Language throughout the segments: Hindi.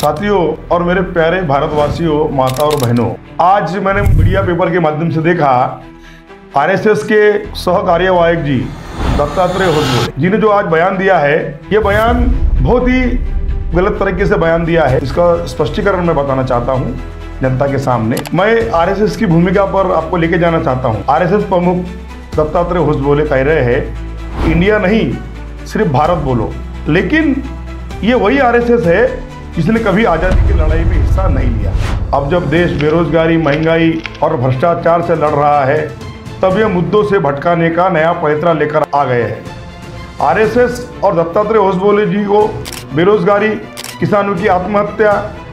साथियों और मेरे प्यारे भारतवासियों, माता और बहनों, आज मैंने मीडिया पेपर के माध्यम से देखा आरएसएस के सह कार्यवाहक जी दत्तात्रेय होसबोले जी ने जो आज बयान दिया है, ये बयान बहुत ही गलत तरीके से बयान दिया है। इसका स्पष्टीकरण मैं बताना चाहता हूँ जनता के सामने। मैं आरएसएस की भूमिका पर आपको लेके जाना चाहता हूँ। आरएसएस प्रमुख दत्तात्रेय होसबोले कह रहे हैं इंडिया नहीं सिर्फ भारत बोलो, लेकिन ये वही आरएसएस है जिसने कभी आज़ादी की लड़ाई में हिस्सा नहीं लिया। अब जब देश बेरोजगारी, महंगाई और भ्रष्टाचार से लड़ रहा है, तब ये मुद्दों से भटकाने का नया पैंतरा लेकर आ गए हैं। आरएसएस और दत्तात्रेय होसबोले जी को बेरोजगारी, किसानों की आत्महत्या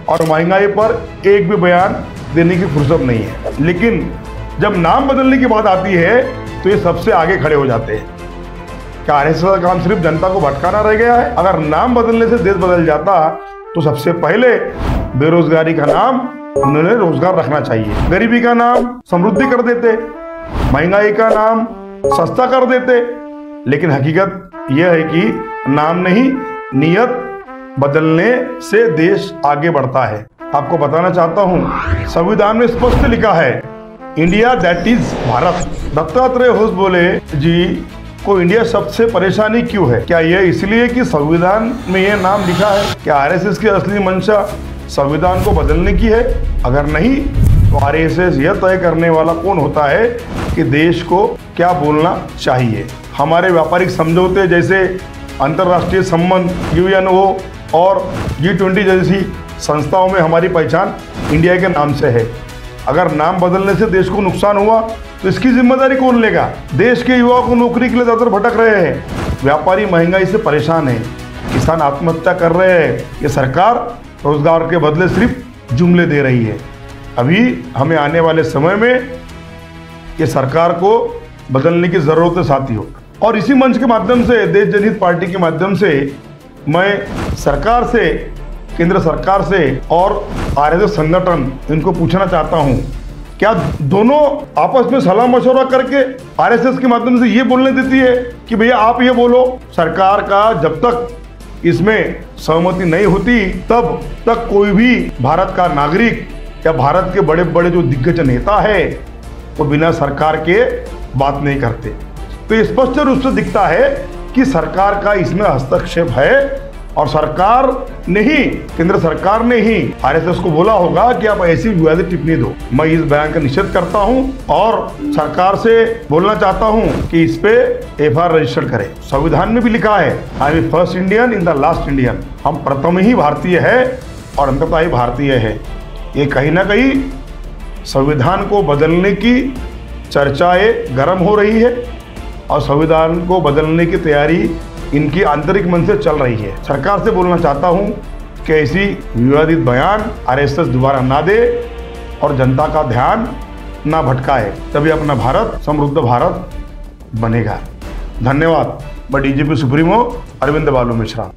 और महंगाई पर एक भी बयान देने की फुर्सत नहीं है, लेकिन जब नाम बदलने की बात आती है तो ये सबसे आगे खड़े हो जाते हैं। क्या आरएसएस का काम सिर्फ जनता को भटकाना रह गया है? अगर नाम बदलने से देश बदल जाता तो सबसे पहले बेरोजगारी का नाम उन्होंने रोजगार रखना चाहिए, गरीबी का नाम समृद्धि कर देते, महंगाई का नाम सस्ता कर देते। लेकिन हकीकत यह है कि नाम नहीं, नियत बदलने से देश आगे बढ़ता है। आपको बताना चाहता हूं, संविधान में स्पष्ट लिखा है India that is Bharat. Dattatreya Hosabale ji को इंडिया शब्द से परेशानी क्यों है? क्या यह इसलिए कि संविधान में यह नाम लिखा है? क्या आरएसएस की असली मंशा संविधान को बदलने की है? अगर नहीं तो आरएसएस यह तय करने वाला कौन होता है कि देश को क्या बोलना चाहिए? हमारे व्यापारिक समझौते जैसे अंतर्राष्ट्रीय संबंध, यूएनओ और G20 जैसी संस्थाओं में हमारी पहचान इंडिया के नाम से है। अगर नाम बदलने से देश को नुकसान हुआ तो इसकी जिम्मेदारी कौन लेगा? देश के युवा को नौकरी के लिए दर भटक रहे हैं, व्यापारी महंगाई से परेशान है, किसान आत्महत्या कर रहे हैं। ये सरकार रोजगार के बदले सिर्फ जुमले दे रही है। अभी हमें आने वाले समय में ये सरकार को बदलने की जरूरत है साथियों। और इसी मंच के माध्यम से, देश जनहित पार्टी के माध्यम से मैं सरकार से, केंद्र सरकार से और आरएसएस संगठन इनको पूछना चाहता हूं, क्या दोनों आपस में सलाह मशवरा करके आरएसएस के माध्यम से ये बोलने देती है कि भैया आप ये बोलो? सरकार का जब तक इसमें सहमति नहीं होती तब तक कोई भी भारत का नागरिक या भारत के बड़े बड़े जो दिग्गज नेता है वो बिना सरकार के बात नहीं करते। तो ये स्पष्ट रूप से दिखता है कि सरकार का इसमें हस्तक्षेप है और सरकार ने ही, केंद्र सरकार ने ही आरएसएस को बोला होगा कि आप ऐसी विवादित टिप्पणी दो। मैं इस बयान का निषेध करता हूं और सरकार से बोलना चाहता हूं कि इस पे एफआईआर रजिस्टर करें। संविधान में भी लिखा है I am first Indian in the last Indian. हम प्रथम ही भारतीय है और अंततः ही भारतीय है। ये कहीं ना कहीं संविधान को बदलने की चर्चाएं गर्म हो रही है और संविधान को बदलने की तैयारी इनकी आंतरिक मन से चल रही है। सरकार से बोलना चाहता हूं कि ऐसी विवादित बयान आरएसएस दोबारा ना दे और जनता का ध्यान ना भटकाए, तभी अपना भारत समृद्ध भारत बनेगा। धन्यवाद। मैं डीजीपी सुप्रीमो अरविंद बालू मिश्रा।